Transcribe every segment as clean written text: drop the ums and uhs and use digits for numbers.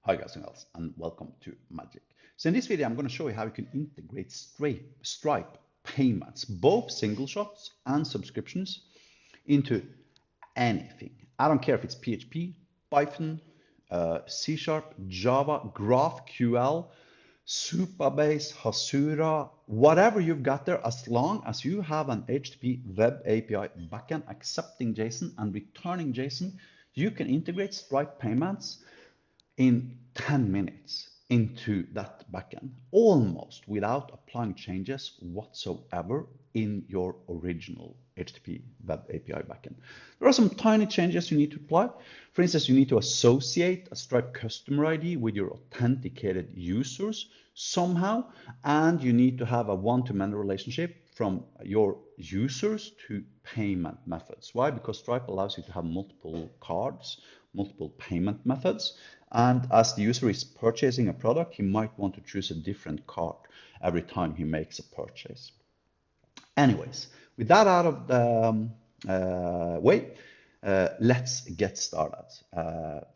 Hi guys and girls, and welcome to Magic. So in this video, I'm going to show you how you can integrate Stripe payments, both single shots and subscriptions, into anything. I don't care if it's PHP, Python, C#, Java, GraphQL, Supabase, Hasura, whatever you've got there, as long as you have an HTTP web API backend accepting JSON and returning JSON, you can integrate Stripe payments in 10 minutes into that backend, almost without applying changes whatsoever in your original HTTP web API backend. There are some tiny changes you need to apply. For instance, you need to associate a Stripe customer ID with your authenticated users somehow, and you need to have a one-to-many relationship from your users to payment methods. Why? Because Stripe allows you to have multiple cards, multiple payment methods. And as the user is purchasing a product, he might want to choose a different card every time he makes a purchase. Anyways, with that out of the way, let's get started.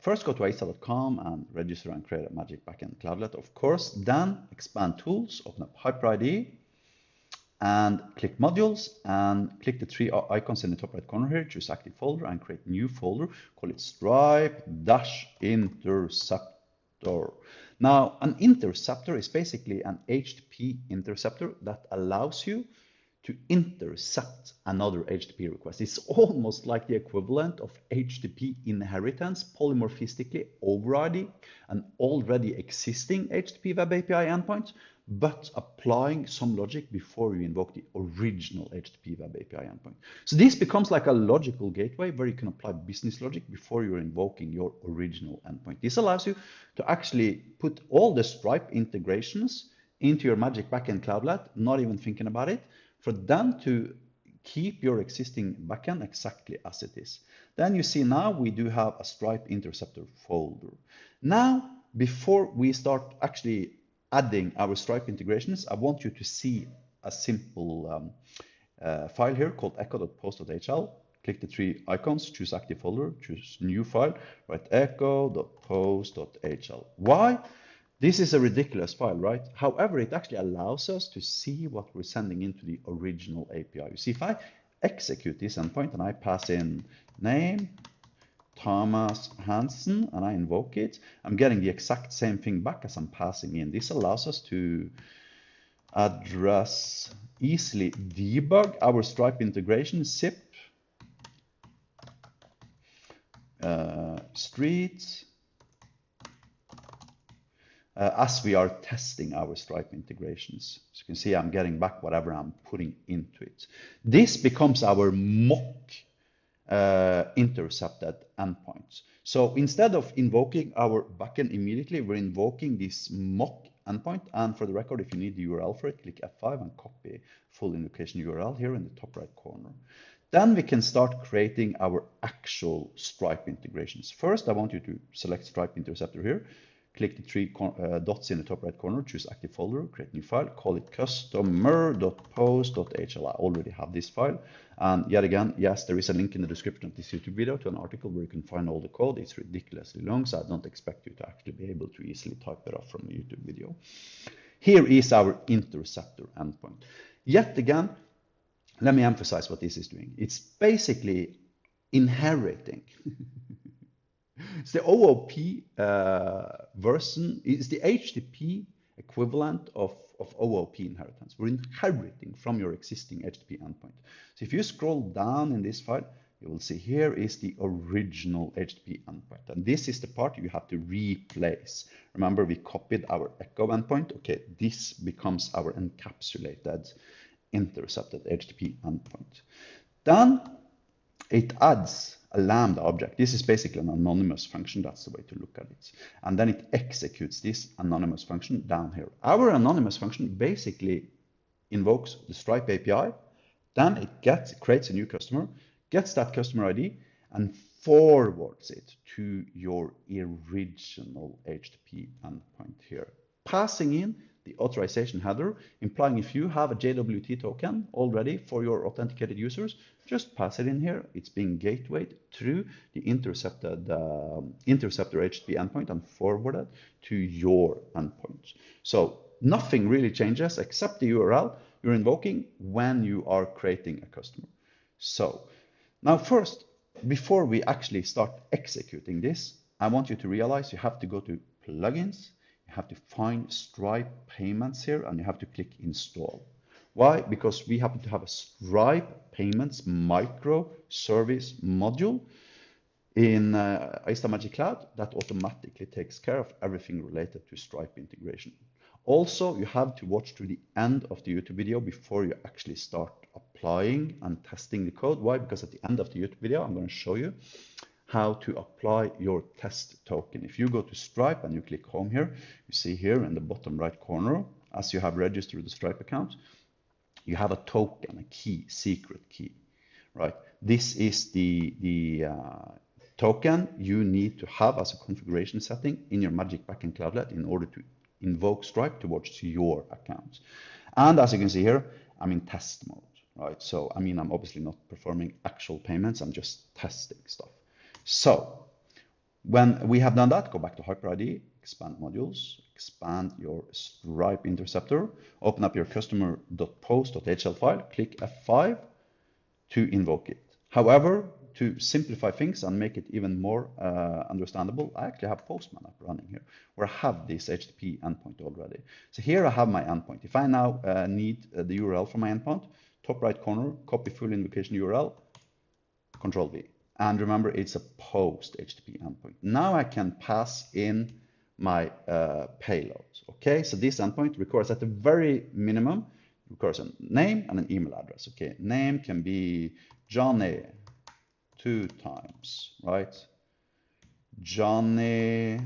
First, go to asa.com and register and create a Magic Backend Cloudlet, of course. Then expand Tools, open up HyperID, and click Modules, and click the three icons in the top right corner here, choose Active Folder, and create new folder, call it Stripe-Interceptor. Now, an interceptor is basically an HTTP interceptor that allows you to intercept another HTTP request. It's almost like the equivalent of HTTP inheritance, polymorphistically overriding an already existing HTTP web API endpoint, but applying some logic before you invoke the original HTTP web API endpoint. So this becomes like a logical gateway where you can apply business logic before you're invoking your original endpoint. This allows you to actually put all the Stripe integrations into your Magic Backend Cloudlet, not even thinking about it, for them to keep your existing backend exactly as it is. Then you see now we do have a Stripe interceptor folder. Now, before we start actually adding our Stripe integrations, I want you to see a simple file here called echo.post.hl. Click the three icons, choose Active Folder, choose New File, write echo.post.hl. Why? This is a ridiculous file, right? However, it actually allows us to see what we're sending into the original API. You see, if I execute this endpoint and I pass in name, Thomas Hansen, and I invoke it, I'm getting the exact same thing back as I'm passing in. This allows us to easily debug our Stripe integration, zip, streets, as we are testing our Stripe integrations. So you can see I'm getting back whatever I'm putting into it. This becomes our mock intercepted endpoints. So instead of invoking our backend immediately, we're invoking this mock endpoint. And for the record, if you need the URL for it, click F5 and copy full invocation URL here in the top right corner. Then we can start creating our actual Stripe integrations. First, I want you to select Stripe interceptor here. Click the three dots in the top right corner, choose Active Folder, create new file, call it customer.post.hl. I already have this file. And yet again, yes, there is a link in the description of this YouTube video to an article where you can find all the code. It's ridiculously long, so I don't expect you to actually be able to easily type it off from a YouTube video. Here is our interceptor endpoint. Yet again, let me emphasize what this is doing. It's basically inheriting. It's the OOP version, it's the HTTP equivalent of OOP inheritance. We're inheriting from your existing HTTP endpoint. So if you scroll down in this file, you will see here is the original HTTP endpoint. And this is the part you have to replace. Remember, we copied our echo endpoint. Okay, this becomes our encapsulated intercepted HTTP endpoint. Then it adds a Lambda object. This is basically an anonymous function. That's the way to look at it. And then it executes this anonymous function down here. Our anonymous function basically invokes the Stripe API. Then it creates a new customer, gets that customer ID, and forwards it to your original HTTP endpoint here. passing in the authorization header, implying if you have a JWT token already for your authenticated users, just pass it in here. It's being gatewayed through the interceptor HTTP endpoint and forwarded to your endpoint. So nothing really changes except the URL you're invoking when you are creating a customer. So now first, before we actually start executing this, I want you to realize you have to go to plugins, you have to find Stripe payments here, and you have to click install. Why? Because we happen to have a Stripe payments microservice module in Magic Cloud that automatically takes care of everything related to Stripe integration. Also, you have to watch to the end of the YouTube video before you actually start applying and testing the code. Why? Because at the end of the YouTube video, I'm going to show you how to apply your test token. If you go to Stripe and you click home here, you see here in the bottom right corner, as you have registered the Stripe account, you have a token, a key, secret key, right? This is the token you need to have as a configuration setting in your Magic Backend Cloudlet in order to invoke Stripe towards your account. And as you can see here, I'm in test mode, right? So, I mean, I'm obviously not performing actual payments, I'm just testing stuff. So, when we have done that, go back to HyperID, expand modules, expand your Stripe interceptor, open up your customer.post.hl file, click F5 to invoke it. However, to simplify things and make it even more understandable, I actually have Postman up running here, where I have this HTTP endpoint already. So here I have my endpoint. If I now need the URL for my endpoint, top right corner, copy full invocation URL, Control V. And remember, it's a post HTTP endpoint. Now I can pass in my payload. Okay, so this endpoint records at the very minimum, records a name and an email address. Okay, name can be Johnny 2 times, right? Johnny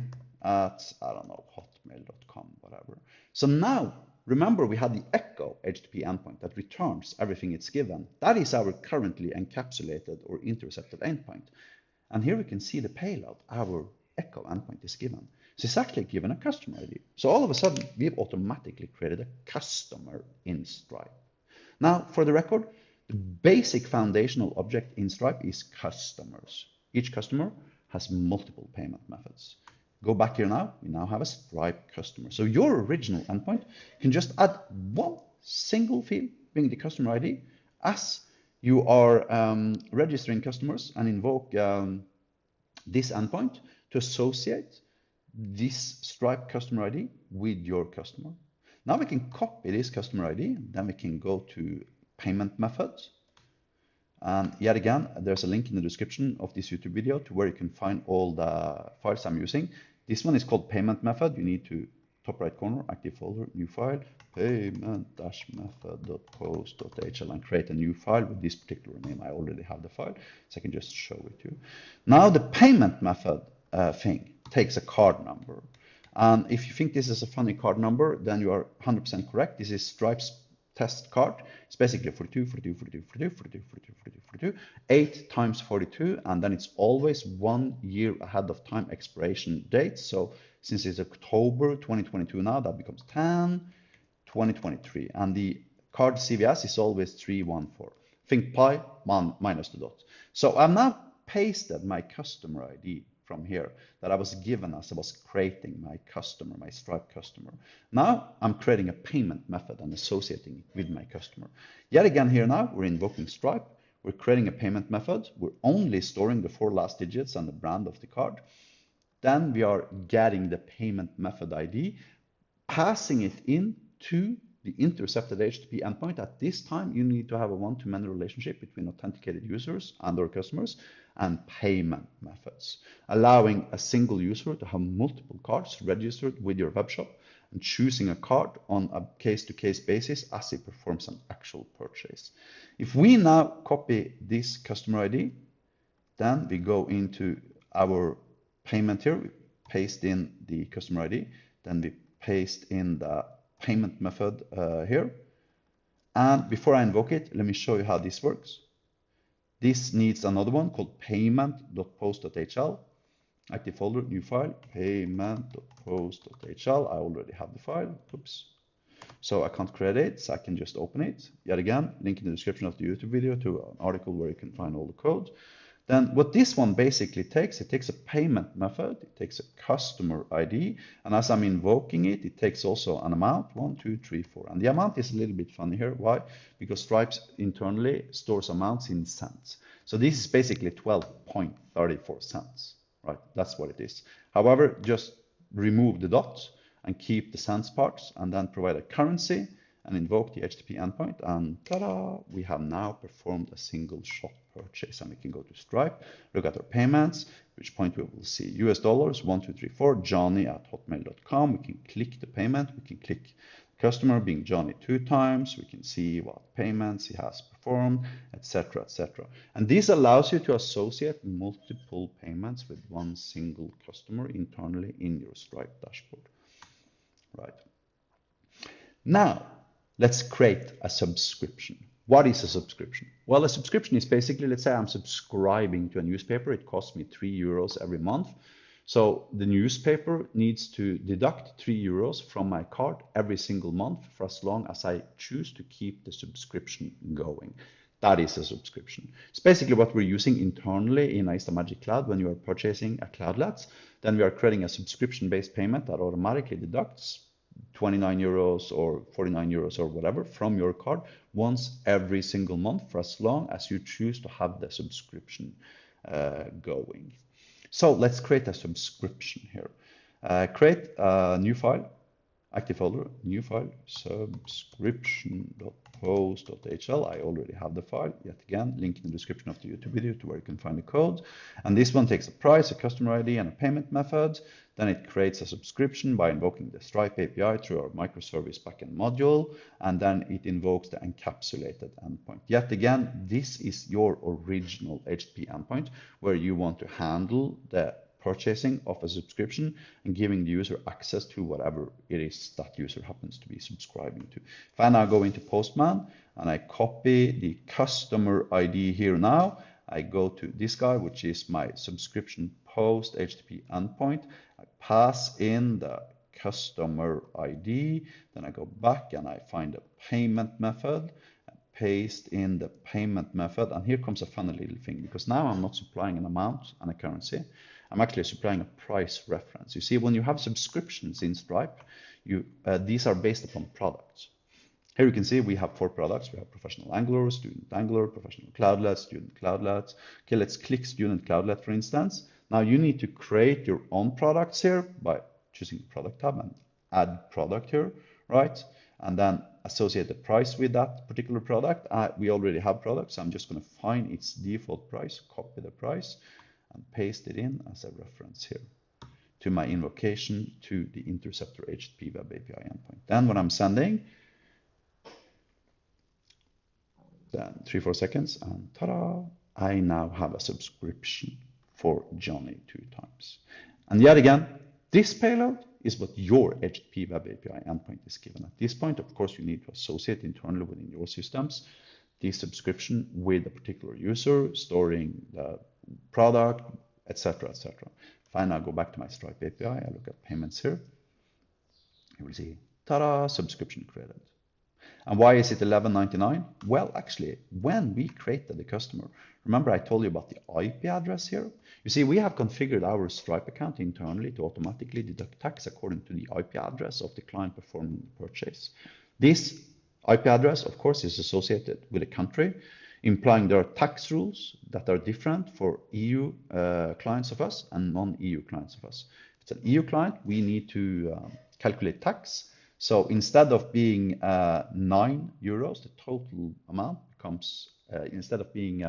at, I don't know, hotmail.com, whatever. So now, remember we had the echo HTTP endpoint that returns everything it's given. That is our currently encapsulated or intercepted endpoint. And here we can see the payload, our echo endpoint is given. So it's actually given a customer ID. So all of a sudden, we've automatically created a customer in Stripe. Now, for the record, the basic foundational object in Stripe is customers. Each customer has multiple payment methods. Go back here now, we now have a Stripe customer. So your original endpoint can just add one single field, being the customer ID, as you are registering customers and invoke this endpoint to associate this Stripe customer ID with your customer. Now we can copy this customer ID, then we can go to payment methods. And yet again, there's a link in the description of this YouTube video to where you can find all the files I'm using. This one is called payment method. You need to top right corner, active folder, new file, payment-method.post.hl, and create a new file with this particular name. I already have the file, so I can just show it to you. Now the payment method thing takes a card number. And if you think this is a funny card number, then you are 100% correct. This is Stripe's test card. It's basically 42, 42, 42, 42, 42, 42, 42, 42, 8 times 42, and then it's always 1 year ahead of time expiration date. So since it's October 2022 now, that becomes 10, 2023. And the card CVS is always 314. Think pi minus the dot. So I've now pasted my customer ID from here that I was given as I was creating my customer, my Stripe customer. Now I'm creating a payment method and associating it with my customer. Yet again here now, we're invoking Stripe. We're creating a payment method. We're only storing the 4 last digits and the brand of the card. Then we are getting the payment method ID, passing it in to the intercepted HTTP endpoint. At this time, you need to have a one-to-many relationship between authenticated users and their customers and payment methods, allowing a single user to have multiple cards registered with your webshop and choosing a card on a case-to-case basis as it performs an actual purchase. If we now copy this customer ID, then we go into our payment here, we paste in the customer ID, then we paste in the payment method here. And before I invoke it, let me show you how this works. This needs another one called payment.post.hl. active folder, new file, payment.post.hl. I already have the file. Oops. So I can't create it, so I can just open it. Yet again, link in the description of the YouTube video to an article where you can find all the code. Then what this one basically takes, it takes a payment method, it takes a customer ID, and as I'm invoking it, it takes also an amount, 1, 2, 3, 4. And the amount is a little bit funny here. Why? Because Stripe internally stores amounts in cents. So this is basically 12.34 cents, right? That's what it is. However, just remove the dots and keep the cents parts, and then provide a currency and invoke the HTTP endpoint, and ta-da, we have now performed a single shot purchase. And we can go to Stripe, look at our payments, which point we will see US dollars 1234 johnny@hotmail.com. We can click the payment, we can click customer being Johnny 2 times, we can see what payments he has performed, etc., etc. And this allows you to associate multiple payments with one single customer internally in your Stripe dashboard. Right. Now, let's create a subscription. What is a subscription? Well, a subscription is basically, let's say I'm subscribing to a newspaper. It costs me 3 euros every month. So the newspaper needs to deduct 3 euros from my card every single month for as long as I choose to keep the subscription going. That is a subscription. It's basically what we're using internally in Magic Cloud when you are purchasing a cloudlet. Then we are creating a subscription-based payment that automatically deducts 29 euros or 49 euros or whatever from your card once every single month for as long as you choose to have the subscription going. So let's create a subscription here. Create a new file, active folder, new file, subscription.post.hl. I already have the file. Yet again, link in the description of the YouTube video to where you can find the code. And this one takes a price, a customer ID, and a payment method. Then it creates a subscription by invoking the Stripe API through our microservice backend module. And then it invokes the encapsulated endpoint. Yet again, this is your original HTTP endpoint where you want to handle the purchasing of a subscription and giving the user access to whatever it is that user happens to be subscribing to. If I now go into Postman and I copy the customer ID here now, I go to this guy, which is my subscription post HTTP endpoint. I pass in the customer ID, then I go back and I find a payment method, paste in the payment method, and here comes a funny little thing, because now I'm not supplying an amount and a currency. I'm actually supplying a price reference. You see, when you have subscriptions in Stripe, these are based upon products. Here you can see we have 4 products. We have professional Angular, student Angular, professional Cloudlet, student Cloudlet. Okay, let's click student Cloudlet, for instance. Now you need to create your own products here by choosing the product tab and add product here, right? And then associate the price with that particular product. We already have products, so I'm just going to find its default price, copy the price, and paste it in as a reference here to my invocation to the interceptor HTTP web API endpoint. Then when I'm sending, then 3-4 seconds, and ta-da, I now have a subscription for Johnny 2 times. And yet again, this payload is what your HTTP web API endpoint is given. At this point, of course, you need to associate internally within your systems the subscription with a particular user, storing the product, etc., etc. If I now go back to my Stripe API, I look at payments here, you will see, ta-da, subscription created. And why is it $11.99? Well, actually, when we created the customer, remember I told you about the IP address here? You see, we have configured our Stripe account internally to automatically deduct tax according to the IP address of the client performing the purchase. This IP address, of course, is associated with a country, implying there are tax rules that are different for EU clients of us and non-EU clients of us. If it's an EU client, we need to calculate tax. So instead of being 9 euros, the total amount becomes, instead of being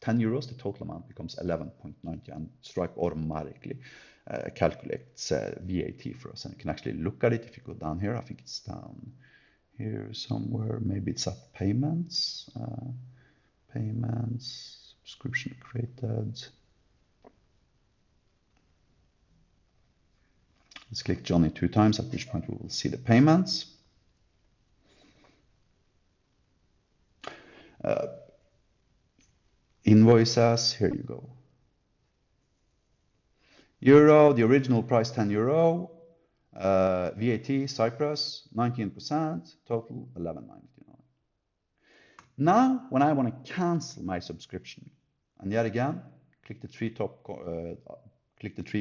10 euros, the total amount becomes 11.90, and Stripe automatically calculates VAT for us. And you can actually look at it if you go down here. I think it's down here somewhere. Maybe it's at payments. Payments, subscription created. Let's click Johnny 2 times, at which point we will see the payments. Invoices, here you go. Euro, the original price 10 euro, VAT, Cyprus, 19%, total 11.99. Now, when I want to cancel my subscription, and yet again, click the three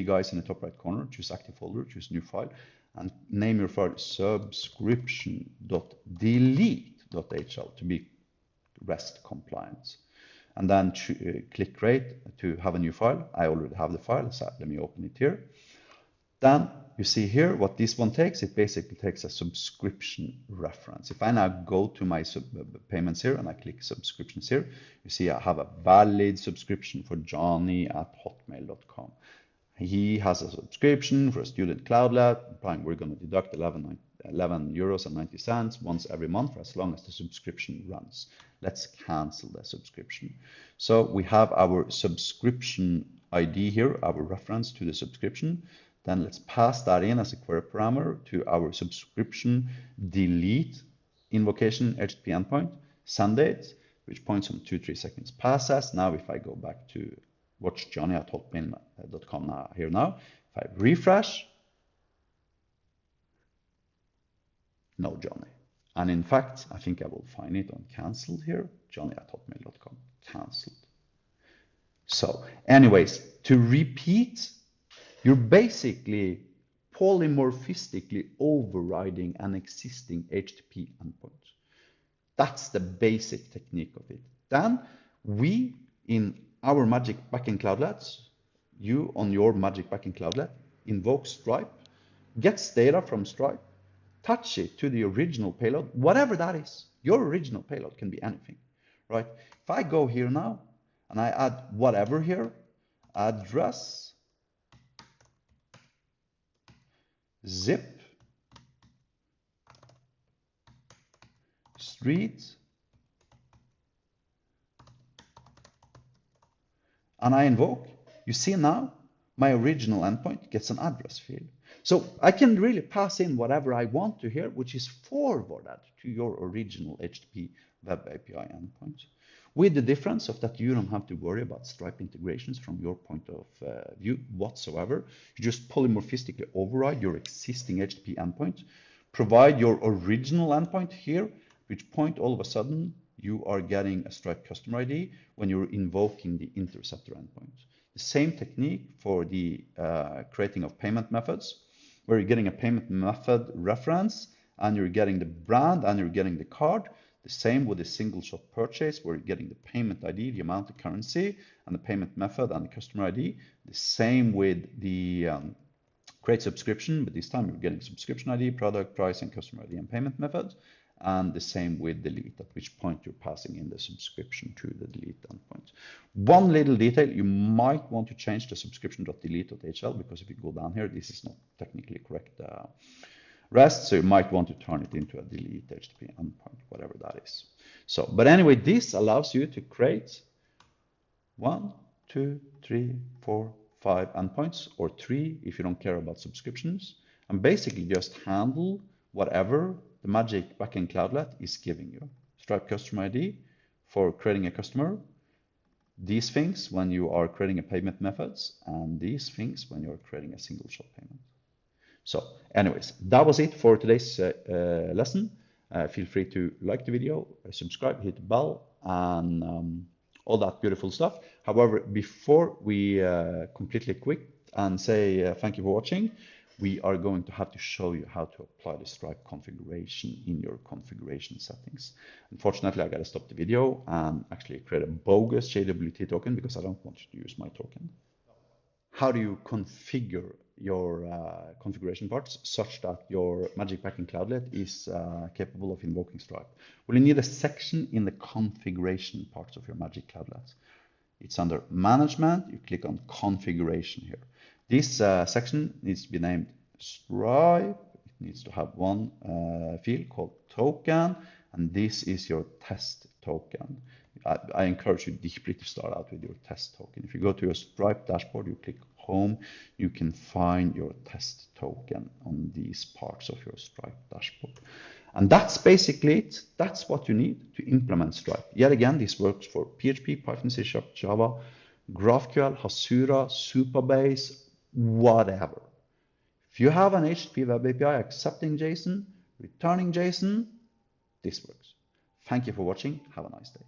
guys in the top right corner, choose active folder, choose new file, and name your file subscription.delete.hl to be REST compliant. And then click create to have a new file. I already have the file, so let me open it here. Then you see here what this one takes. It basically takes a subscription reference. If I now go to my payments here and I click subscriptions here, you see I have a valid subscription for Johnny@hotmail.com. He has a subscription for a student cloudlet. We're going to deduct 11 euros and 90 cents once every month for as long as the subscription runs. Let's cancel the subscription. So we have our subscription ID here, our reference to the subscription. Then let's pass that in as a query parameter to our subscription delete invocation HTTP endpoint, send it, which points on 2-3 seconds passes. Now if I go back to watch Johnny@hotmail.com now, here now, if I refresh, no Johnny. And in fact, I think I will find it on cancelled here, Johnny@hotmail.com, cancelled. So anyways, to repeat, you're basically polymorphistically overriding an existing HTTP endpoint. That's the basic technique of it. Then we, in our Magic backend cloudlets, you on your Magic backend cloudlet, invoke Stripe, gets data from Stripe, touch it to the original payload, whatever that is. Your original payload can be anything, right? If I go here now and I add whatever here, address, zip, street, and I invoke, you see now my original endpoint gets an address field. So I can really pass in whatever I want to here, which is forwarded to your original HTTP Web API endpoint. With the difference of that you don't have to worry about Stripe integrations from your point of view whatsoever. You just polymorphistically override your existing HTTP endpoint, provide your original endpoint here, which point all of a sudden you are getting a Stripe customer ID when you're invoking the interceptor endpoint. The same technique for the creating of payment methods, where you're getting a payment method reference and you're getting the brand and you're getting the card. The same with the single shot purchase, where you're getting the payment ID, the amount of currency, and the payment method and the customer ID. The same with the create subscription, but this time you're getting subscription ID, product, price, and customer ID and payment method. And the same with delete, at which point you're passing in the subscription to the delete endpoint. One little detail, you might want to change the subscription.delete.hl, because if you go down here, this is not technically correct REST, so you might want to turn it into a delete HTTP endpoint, whatever that is. So, but anyway, this allows you to create 1, 2, 3, 4, 5 endpoints, or 3 if you don't care about subscriptions, and basically just handle whatever the Magic backend cloudlet is giving you. Stripe customer ID for creating a customer, these things when you are creating a payment methods, and these things when you're creating a single shot payment. So anyways, that was it for today's lesson. Feel free to like the video, subscribe, hit the bell, and all that beautiful stuff. However, before we completely quit and say thank you for watching, we are going to have to show you how to apply the Stripe configuration in your configuration settings. Unfortunately, I got to stop the video and actually create a bogus JWT token because I don't want you to use my token. How do you configure your configuration parts such that your Magic backend cloudlet is capable of invoking Stripe? Well, you need a section in the configuration parts of your Magic cloudlet. It's under management. You click on configuration here. This section needs to be named Stripe. It needs to have one field called token, and this is your test token. I encourage you deeply to start out with your test token. If you go to your Stripe dashboard, you click home, you can find your test token on these parts of your Stripe dashboard. And that's basically it. That's what you need to implement Stripe. Yet again, this works for PHP, Python, C#, Java, GraphQL, Hasura, Supabase, whatever. If you have an HTTP web API accepting JSON, returning JSON, this works. Thank you for watching. Have a nice day.